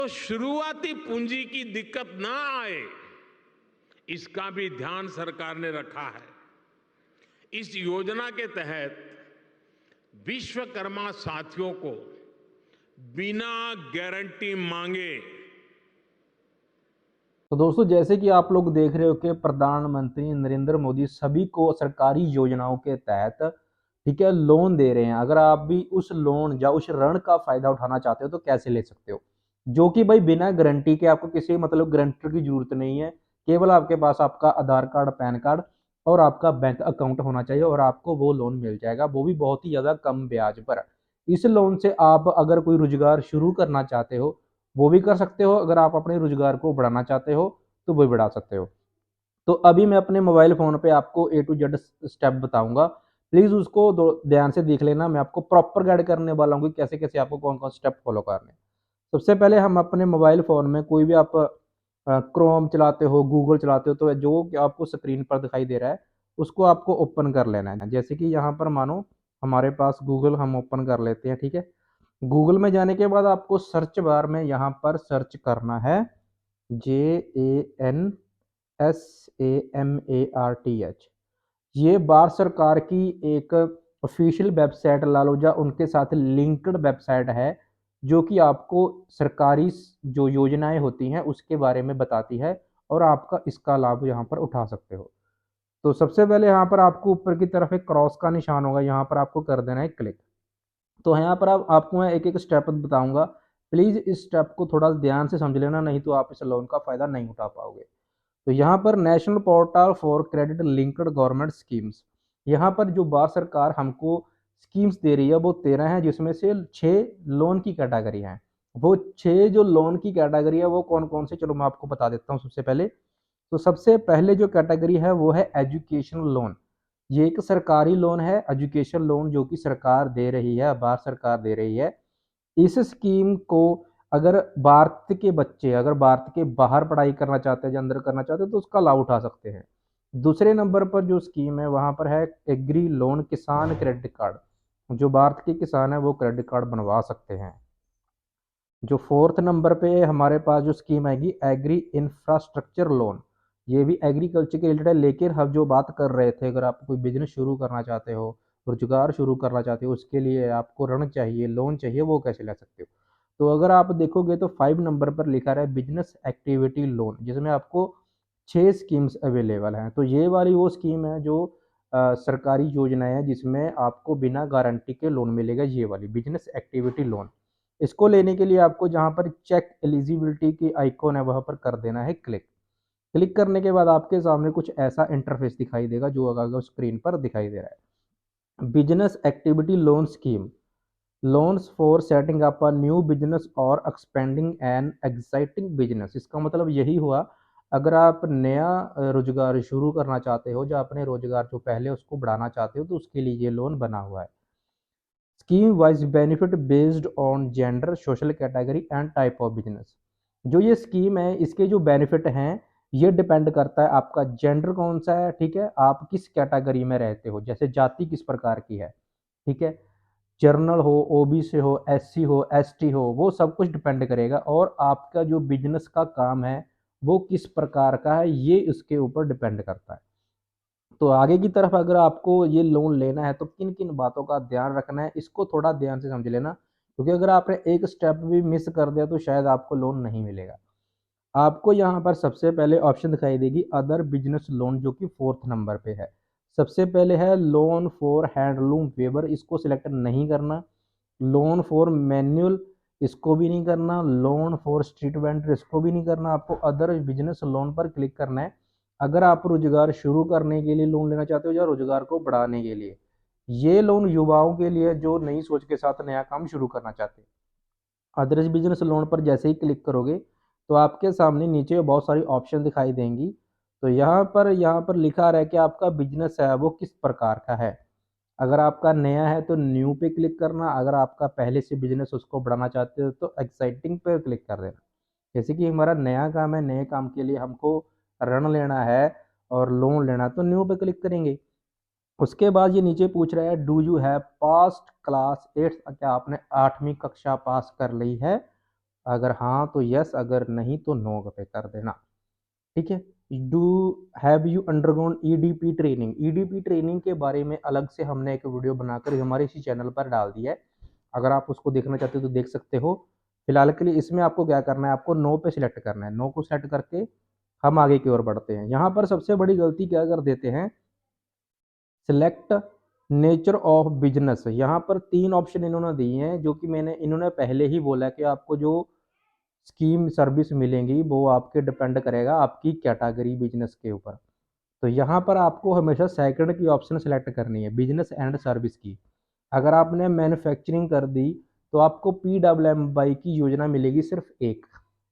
तो शुरुआती पूंजी की दिक्कत ना आए, इसका भी ध्यान सरकार ने रखा है। इस योजना के तहत विश्वकर्मा साथियों को बिना गारंटी मांगे। तो दोस्तों, जैसे कि आप लोग देख रहे हो कि प्रधानमंत्री नरेंद्र मोदी सभी को सरकारी योजनाओं के तहत ठीक है लोन दे रहे हैं। अगर आप भी उस लोन या उस ऋण का फायदा उठाना चाहते हो तो कैसे ले सकते हो, जो कि भाई बिना गारंटी के, आपको किसी मतलब गारंटर की जरूरत नहीं है। केवल आपके पास आपका आधार कार्ड, पैन कार्ड और आपका बैंक अकाउंट होना चाहिए और आपको वो लोन मिल जाएगा, वो भी बहुत ही ज्यादा कम ब्याज पर। इस लोन से आप अगर कोई रोजगार शुरू करना चाहते हो वो भी कर सकते हो, अगर आप अपने रोजगार को बढ़ाना चाहते हो तो वो भी बढ़ा सकते हो। तो अभी मैं अपने मोबाइल फोन पे आपको ए टू जेड स्टेप बताऊंगा, प्लीज उसको ध्यान से देख लेना। मैं आपको प्रॉपर गाइड करने वाला हूँ कि कैसे कैसे आपको कौन कौन स्टेप फॉलो करने हैं। सबसे पहले हम अपने मोबाइल फोन में कोई भी आप क्रोम चलाते हो, गूगल चलाते हो, तो जो कि आपको स्क्रीन पर दिखाई दे रहा है उसको आपको ओपन कर लेना है। जैसे कि यहाँ पर मानो हमारे पास गूगल, हम ओपन कर लेते हैं, ठीक है। गूगल में जाने के बाद आपको सर्च बार में यहाँ पर सर्च करना है JANSAMARTH। ये भारत सरकार की एक ऑफिशियल वेबसाइट लालूजा उनके साथ लिंक्ड वेबसाइट है, जो कि आपको सरकारी जो योजनाएं होती हैं उसके बारे में बताती है और आपका इसका लाभ यहाँ पर उठा सकते हो। तो सबसे पहले यहाँ पर आपको ऊपर की तरफ एक क्रॉस का निशान होगा, यहाँ पर आपको कर देना है क्लिक। तो यहाँ पर आपको मैं एक एक स्टेप बताऊंगा, प्लीज इस स्टेप को थोड़ा ध्यान से समझ लेना, नहीं तो आप इस लोन का फायदा नहीं उठा पाओगे। तो यहाँ पर national portal for credit linked government schemes, यहाँ पर जो भारत सरकार हमको स्कीम्स दे रही है वो 13 है, जिसमें से 6 लोन की कैटेगरी है। वो 6 जो लोन की कैटेगरी है वो कौन कौन से, चलो मैं आपको बता देता हूँ। सबसे पहले तो सबसे पहले जो कैटेगरी है वो है एजुकेशन लोन। ये एक सरकारी लोन है, एजुकेशन लोन, जो कि सरकार दे रही है, भारत सरकार दे रही है। इस स्कीम को अगर भारत के बच्चे अगर भारत के बाहर पढ़ाई करना चाहते हैं या अंदर करना चाहते हैं तो उसका लाभ उठा सकते हैं। दूसरे नंबर पर जो स्कीम है वहां पर है एग्री लोन, किसान क्रेडिट कार्ड। जो भारत के किसान है वो क्रेडिट कार्ड बनवा सकते हैं। जो फोर्थ नंबर पे हमारे पास जो स्कीम आएगी एग्री इंफ्रास्ट्रक्चर लोन, ये भी एग्रीकल्चर के रिलेटेड है। लेकिन हम जो बात कर रहे थे, अगर आप कोई बिजनेस शुरू करना चाहते हो, रोजगार शुरू करना चाहते हो, उसके लिए आपको ऋण चाहिए, लोन चाहिए, वो कैसे ले सकते हो। तो अगर आप देखोगे तो 5 नंबर पर लिखा रहा है बिजनेस एक्टिविटी लोन, जिसमें आपको 6 स्कीम्स अवेलेबल हैं। तो ये वाली वो स्कीम है जो सरकारी योजना है जिसमें आपको बिना गारंटी के लोन मिलेगा, ये वाली बिजनेस एक्टिविटी लोन। इसको लेने के लिए आपको जहां पर चेक एलिजिबिलिटी की आइकॉन है वहां पर कर देना है क्लिक। क्लिक करने के बाद आपके सामने कुछ ऐसा इंटरफेस दिखाई देगा जो अगर स्क्रीन पर दिखाई दे रहा है। Business activity loan scheme, loans for setting up a new business और एक्सपेंडिंग एन एक्साइटिंग बिजनेस। इसका मतलब यही हुआ, अगर आप नया रोजगार शुरू करना चाहते हो या अपने रोजगार जो पहले उसको बढ़ाना चाहते हो तो उसके लिए ये लोन बना हुआ है। Scheme wise benefit based on gender, social category and type of business. जो ये स्कीम है इसके जो बेनिफिट हैं ये डिपेंड करता है आपका जेंडर कौन सा है, ठीक है, आप किस कैटेगरी में रहते हो, जैसे जाति किस प्रकार की है, ठीक है, जर्नल हो, ओबीसी हो, एससी हो, एसटी हो, वो सब कुछ डिपेंड करेगा। और आपका जो बिजनेस का काम है वो किस प्रकार का है ये इसके ऊपर डिपेंड करता है। तो आगे की तरफ अगर आपको ये लोन लेना है तो किन किन बातों का ध्यान रखना है, इसको थोड़ा ध्यान से समझ लेना, क्योंकि अगर आपने एक स्टेप भी मिस कर दिया तो शायद आपको लोन नहीं मिलेगा। आपको यहाँ पर सबसे पहले ऑप्शन दिखाई देगी अदर बिजनेस लोन, जो कि 4th नंबर पे है। सबसे पहले है लोन फॉर हैंडलूम वेबर, इसको सिलेक्ट नहीं करना। लोन फॉर मैनुअल, इसको भी नहीं करना। लोन फॉर स्ट्रीट वेंडर, इसको भी नहीं करना। आपको अदर बिजनेस लोन पर क्लिक करना है अगर आप रोजगार शुरू करने के लिए लोन लेना चाहते हो या रोजगार को बढ़ाने के लिए। ये लोन युवाओं के लिए जो नई सोच के साथ नया काम शुरू करना चाहते हैं। अदर्स बिजनेस लोन पर जैसे ही क्लिक करोगे तो आपके सामने नीचे बहुत सारी ऑप्शन दिखाई देंगी। तो यहाँ पर लिखा रहा है कि आपका बिजनेस है वो किस प्रकार का है। अगर आपका नया है तो न्यू पे क्लिक करना, अगर आपका पहले से बिजनेस उसको बढ़ाना चाहते हो तो एक्साइटिंग पे क्लिक कर देना। जैसे कि हमारा नया काम है, नए काम के लिए हमको ऋण लेना है और लोन लेना है तो न्यू पे क्लिक करेंगे। उसके बाद ये नीचे पूछ रहा है do you have past class 8, क्या आपने 8वीं कक्षा पास कर ली है, अगर हाँ तो यस, अगर नहीं तो नो पे कर देना। ठीक है। Do have you undergone EDP training? EDP training के बारे में अलग से हमने एक वीडियो बनाकर हमारे इसी चैनल पर डाल दिया है, अगर आप उसको देखना चाहते हो तो देख सकते हो। फिलहाल के लिए इसमें आपको क्या करना है, आपको नो पे सिलेक्ट करना है। नो को सेलेक्ट करके हम आगे की ओर बढ़ते हैं। यहाँ पर सबसे बड़ी गलती क्या कर देते हैं, सिलेक्ट नेचर ऑफ बिजनेस। यहाँ पर 3 ऑप्शन इन्होंने दिए हैं, जो कि इन्होंने पहले ही बोला है कि आपको जो स्कीम सर्विस मिलेंगी वो आपके डिपेंड करेगा आपकी कैटेगरी बिजनेस के ऊपर। तो यहाँ पर आपको हमेशा सेकंड की ऑप्शन सेलेक्ट करनी है, बिजनेस एंड सर्विस की। अगर आपने मैन्युफैक्चरिंग कर दी तो आपको PWM की योजना मिलेगी सिर्फ एक।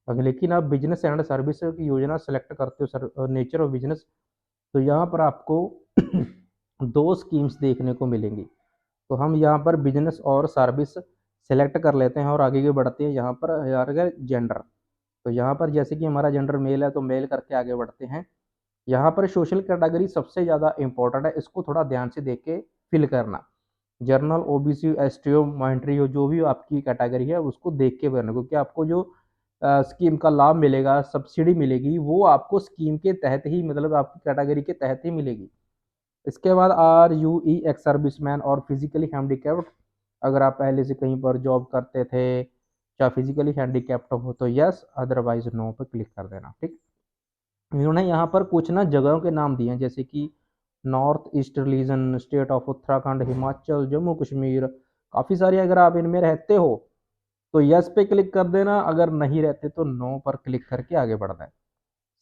अगर लेकिन आप बिजनेस एंड सर्विस की योजना सेलेक्ट करते हो, नेचर ऑफ बिजनेस, तो यहाँ पर आपको 2 स्कीम्स देखने को मिलेंगी। तो हम यहाँ पर बिजनेस और सर्विस सेलेक्ट कर लेते हैं और आगे की बढ़ते हैं। यहाँ पर अगर जेंडर, तो यहाँ पर जैसे कि हमारा जेंडर मेल है तो मेल करके आगे बढ़ते हैं। यहाँ पर सोशल कैटेगरी सबसे ज़्यादा इंपॉर्टेंट है, इसको थोड़ा ध्यान से देख के फिल करना। जर्नल, ओबीसी, एसटी, माइनॉरिटी हो, जो भी आपकी कैटेगरी है उसको देख के भरना, क्योंकि आपको जो स्कीम का लाभ मिलेगा, सब्सिडी मिलेगी, वो आपको स्कीम के तहत ही, मतलब आपकी कैटेगरी के तहत ही मिलेगी। इसके बाद आर यू ई एक्स सर्विसमैन और फिजिकली हैंडीकैप्ड। अगर आप पहले से कहीं पर जॉब करते थे या फिजिकली हैंडीकैप्ड हो तो यस, अदरवाइज नो पर क्लिक कर देना। ठीक। इन्होंने यहाँ पर कुछ ना जगहों के नाम दिए हैं, जैसे कि north east region, state of Uttarakhand, Himachal, Jammu Kashmir, काफ़ी सारी। अगर आप इनमें रहते हो तो यस पे क्लिक कर देना, अगर नहीं रहते तो नो पर क्लिक करके आगे बढ़ना है।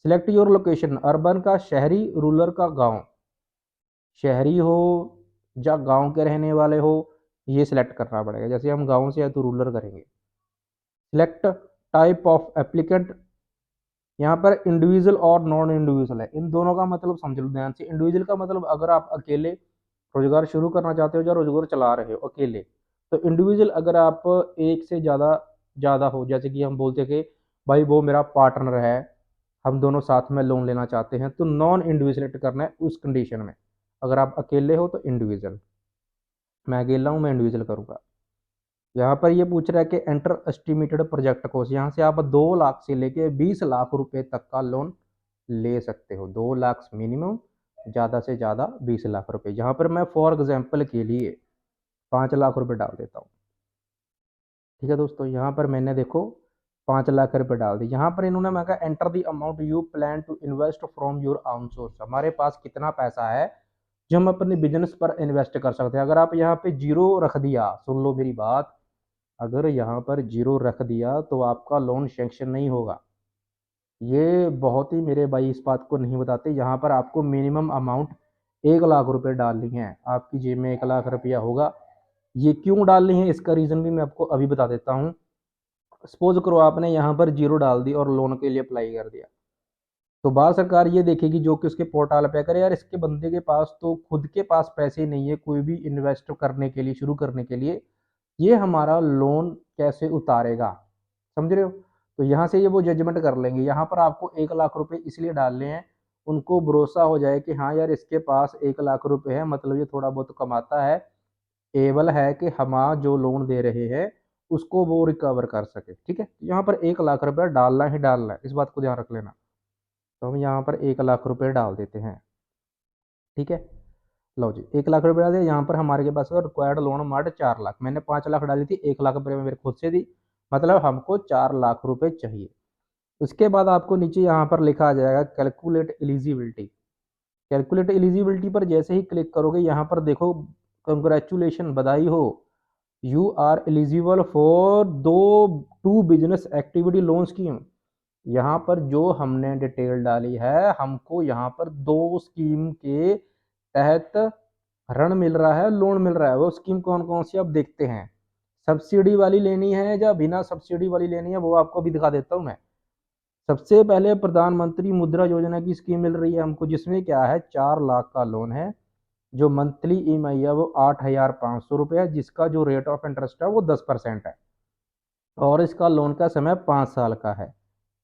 सिलेक्ट योर लोकेशन, अर्बन का शहरी, रूरल का गांव। शहरी हो या गांव के रहने वाले हो, ये सिलेक्ट करना पड़ेगा। जैसे हम गांव से है तो रूरल करेंगे। सिलेक्ट टाइप ऑफ एप्लीकेंट, यहाँ पर इंडिविजुअल और नॉन इंडिविजुअल है, इन दोनों का मतलब समझ लो ध्यान से। इंडिविजुअल का मतलब अगर आप अकेले रोजगार शुरू करना चाहते हो या रोजगार चला रहे हो अकेले, तो इंडिविजुअल अगर आप एक से ज़्यादा ज़्यादा हो, जैसे कि हम बोलते हैं कि भाई वो मेरा पार्टनर है, हम दोनों साथ में लोन लेना चाहते हैं, तो नॉन इंडिविजुअल सेलेक्ट करना है उस कंडीशन में। अगर आप अकेले हो तो इंडिविजुअल, मैं अकेला हूँ मैं इंडिविजुअल करूँगा। यहाँ पर ये पूछ रहा है कि एंटर एस्टिमेटेड प्रोजेक्ट कॉस्ट, यहाँ से आप 2 लाख से लेके 20 लाख रुपए तक का लोन ले सकते हो। 2 लाख मिनिमम, ज़्यादा से ज़्यादा 20 लाख रुपए। यहाँ पर मैं फॉर एग्जाम्पल के लिए 5 लाख रुपए डाल देता हूँ। ठीक है दोस्तों, यहाँ पर मैंने देखो 5 लाख रुपए डाल दी। यहाँ पर इन्होंने मैं कहा enter the amount you plan to invest from your own source, हमारे पास कितना पैसा है जो हम अपने बिजनेस पर इन्वेस्ट कर सकते हैं। अगर आप यहाँ पे जीरो रख दिया, सुन लो मेरी बात, अगर यहाँ पर जीरो रख दिया तो आपका लोन सैंक्शन नहीं होगा। ये बहुत ही मेरे भाई इस बात को नहीं बताते। यहाँ पर आपको मिनिमम अमाउंट 1 लाख रुपए डालनी है, आपकी जेब में 1 लाख रुपया होगा। ये क्यों डालनी है इसका रीज़न भी मैं आपको अभी बता देता हूँ। सपोज करो आपने यहाँ पर जीरो डाल दी और लोन के लिए अप्लाई कर दिया, तो भारत सरकार ये देखेगी जो कि उसके पोर्टल पे करे, यार इसके बंदे के पास तो खुद के पास पैसे नहीं है कोई भी इन्वेस्ट करने के लिए, शुरू करने के लिए, ये हमारा लोन कैसे उतारेगा, समझ रहे हो। तो यहाँ से ये वो जजमेंट कर लेंगे। यहाँ पर आपको 1 लाख रुपए इसलिए डालने हैं, उनको भरोसा हो जाए कि हाँ यार इसके पास 1 लाख रुपए है, मतलब ये थोड़ा बहुत कमाता है, एबल है कि हम जो लोन दे रहे हैं उसको वो रिकवर कर सके। ठीक है, यहाँ पर 1 लाख रुपया डालना ही डालना है, इस बात को ध्यान रख लेना। तो हम यहाँ पर 1 लाख रुपये डाल देते हैं। ठीक है, लो जी 1 लाख रुपये डाल दिया। यहाँ पर हमारे के पास रिक्वायर्ड लोन अमाउंट 4 लाख, मैंने 5 लाख डाली थी, 1 लाख रुपये में मेरे खुद से दी, मतलब हमको 4 लाख रुपए चाहिए। उसके बाद आपको नीचे यहाँ पर लिखा आ जाएगा कैलकुलेट एलिजिबिलिटी। कैलकुलेट एलिजिबिलिटी पर जैसे ही क्लिक करोगे यहाँ पर देखो कंग्रेचुलेशन, बधाई हो, you are eligible for 2 business activity loan scheme. यहाँ पर जो हमने डिटेल डाली है, हमको यहाँ पर 2 स्कीम के तहत ऋण मिल रहा है, लोन मिल रहा है। वो स्कीम कौन कौन सी अब देखते हैं, सब्सिडी वाली लेनी है या बिना सब्सिडी वाली लेनी है वो आपको भी दिखा देता हूँ मैं। सबसे पहले प्रधानमंत्री मुद्रा योजना की स्कीम मिल रही है हमको, जिसमें क्या है 4 लाख का लोन है, जो मंथली ईएमआई है वो 8,500 रुपये है, जिसका जो रेट ऑफ इंटरेस्ट है वो 10% है, और इसका लोन का समय 5 साल का है।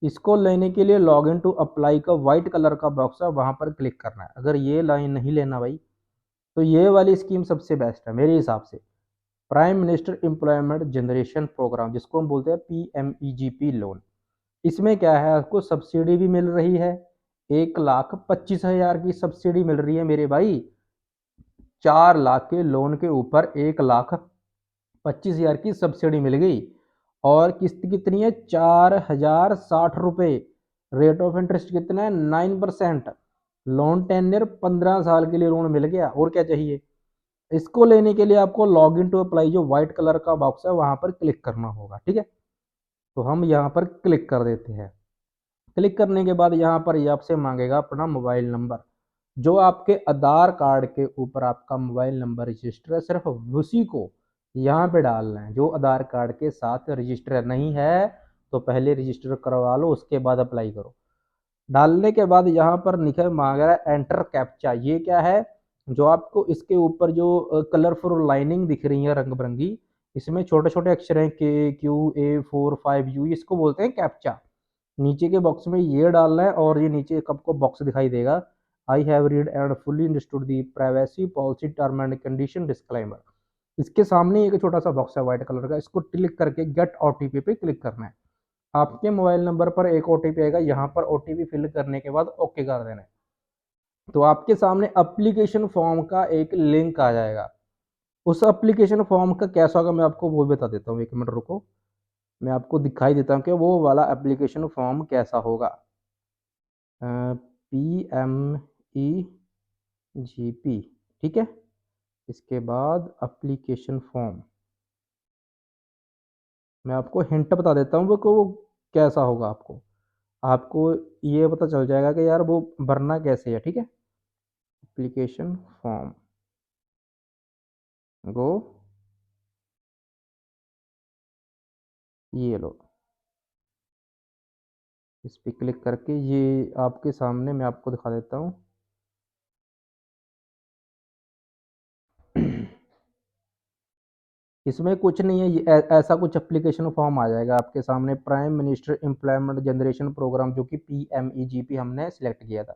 इसको लेने के लिए लॉग इन टू अप्लाई का व्हाइट कलर का बॉक्स है, वहां पर क्लिक करना है। अगर ये लाइन नहीं लेना भाई, तो ये वाली स्कीम सबसे बेस्ट है मेरे हिसाब से। Prime minister employment generation programme, जिसको हम बोलते हैं PMEGP लोन। इसमें क्या है, आपको सब्सिडी भी मिल रही है, 1,25,000 की सब्सिडी मिल रही है मेरे भाई। 4 लाख के लोन के ऊपर 1,25,000 की सब्सिडी मिल गई। और किस्त कितनी है, 4,060 रुपये। रेट ऑफ इंटरेस्ट कितना है, 9%। लोन टेन्योर 15 साल के लिए लोन मिल गया, और क्या चाहिए। इसको लेने के लिए आपको लॉग इन टू अप्लाई, जो व्हाइट कलर का बॉक्स है वहां पर क्लिक करना होगा, ठीक है। तो हम यहाँ पर क्लिक कर देते हैं। क्लिक करने के बाद यहाँ पर ये आपसे मांगेगा अपना मोबाइल नंबर। जो आपके आधार कार्ड के ऊपर आपका मोबाइल नंबर रजिस्टर है, सिर्फ उसी को यहाँ पे डालना है। जो आधार कार्ड के साथ रजिस्टर नहीं है तो पहले रजिस्टर करवा लो, उसके बाद अप्लाई करो। डालने के बाद यहाँ पर निकल मांग रहा है एंटर कैप्चा। ये क्या है, जो आपको इसके ऊपर जो कलरफुल लाइनिंग दिख रही है रंग बिरंगी, इसमें छोटे छोटे अक्षर हैं KQA45U, इसको बोलते हैं कैप्चा। नीचे के बॉक्स में ये डालना है, और ये नीचे एक आपको बॉक्स दिखाई देगा, I have read and fully understood the privacy policy term and condition disclaimer. इसके सामने एक छोटा सा बॉक्स है व्हाइट कलर का, इसको क्लिक करके गेट OTP पे क्लिक करना है। आपके मोबाइल नंबर पर एक OTP आएगा, यहाँ पर OTP फिल करने के बाद ओके कर देना है। तो आपके सामने एप्लीकेशन फॉर्म का एक लिंक आ जाएगा। उस एप्लीकेशन फॉर्म का कैसा होगा मैं आपको वो बता देता हूँ, 1 मिनट रुको, मैं आपको दिखाई देता हूँ कि वो वाला एप्लीकेशन फॉर्म कैसा होगा। PMEGP, ठीक है। इसके बाद एप्लीकेशन फॉर्म, मैं आपको हिंट बता देता हूँ वो कैसा होगा। आपको ये पता चल जाएगा कि यार वो भरना कैसे है, ठीक है। एप्लीकेशन फॉर्म गो, ये लो, इस पर क्लिक करके ये आपके सामने मैं आपको दिखा देता हूँ। इसमें कुछ नहीं है, ऐसा कुछ एप्लीकेशन फॉर्म आ जाएगा आपके सामने, prime minister employment generation programme, जो कि PMEGP हमने सिलेक्ट किया था।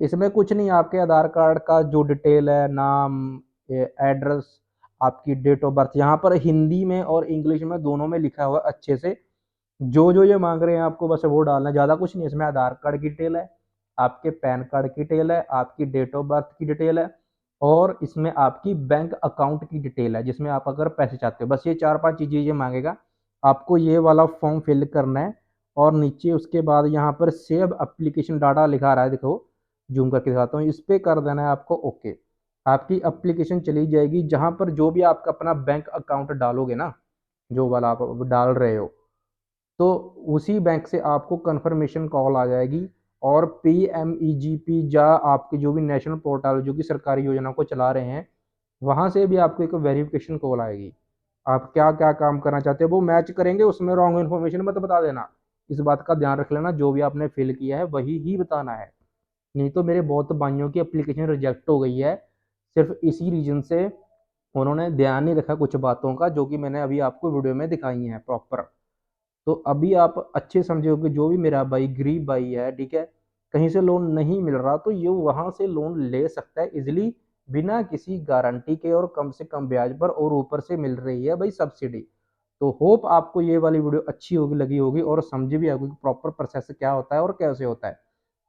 इसमें कुछ नहीं, आपके आधार कार्ड का जो डिटेल है, नाम, एड्रेस, आपकी डेट ऑफ बर्थ, यहाँ पर हिंदी में और इंग्लिश में दोनों में लिखा हुआ अच्छे से। जो जो ये मांग रहे हैं आपको बस वो डालना है, ज़्यादा कुछ नहीं। इसमें आधार कार्ड की डिटेल है, आपके पैन कार्ड की डिटेल है, आपकी डेट ऑफ बर्थ की डिटेल है, और इसमें आपकी बैंक अकाउंट की डिटेल है, जिसमें आप अगर पैसे चाहते हो। बस ये 4-5 चीज़ें ये मांगेगा। आपको ये वाला फॉर्म फिल करना है, और नीचे उसके बाद यहाँ पर सेव एप्लीकेशन डाटा लिखा रहा है, देखो जूम करके दिखाता हूँ, इस पर कर देना है आपको ओके। आपकी एप्लीकेशन चली जाएगी। जहाँ पर जो भी आपका अपना बैंक अकाउंट डालोगे ना, जो वाला आप डाल रहे हो, तो उसी बैंक से आपको कंफर्मेशन कॉल आ जाएगी। और PMEGP या आपके जो भी नेशनल पोर्टल जो कि सरकारी योजना को चला रहे हैं, वहाँ से भी आपको एक वेरिफिकेशन कॉल आएगी। आप क्या क्या काम करना चाहते हो वो मैच करेंगे, उसमें रॉन्ग इन्फॉर्मेशन मत बता देना। इस बात का ध्यान रख लेना, जो भी आपने फिल किया है वही ही बताना है। नहीं तो मेरे बहुत भाइयों की एप्लीकेशन रिजेक्ट हो गई है, सिर्फ इसी रीजन से। उन्होंने ध्यान नहीं रखा कुछ बातों का, जो कि मैंने अभी आपको वीडियो में दिखाई हैं प्रॉपर। तो अभी आप अच्छे समझोगे, जो भी मेरा भाई गरीब भाई है, ठीक है, कहीं से लोन नहीं मिल रहा, तो ये वहां से लोन ले सकता है इजिली, बिना किसी गारंटी के, और कम से कम ब्याज पर, और ऊपर से मिल रही है भाई सब्सिडी। तो होप आपको ये वाली वीडियो अच्छी होगी, लगी होगी, और समझ भी आएगी प्रॉपर प्रोसेस क्या होता है और कैसे होता है।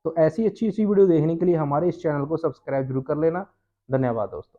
तो ऐसी अच्छी अच्छी वीडियो देखने के लिए हमारे इस चैनल को सब्सक्राइब जरूर कर लेना। धन्यवाद दोस्तों।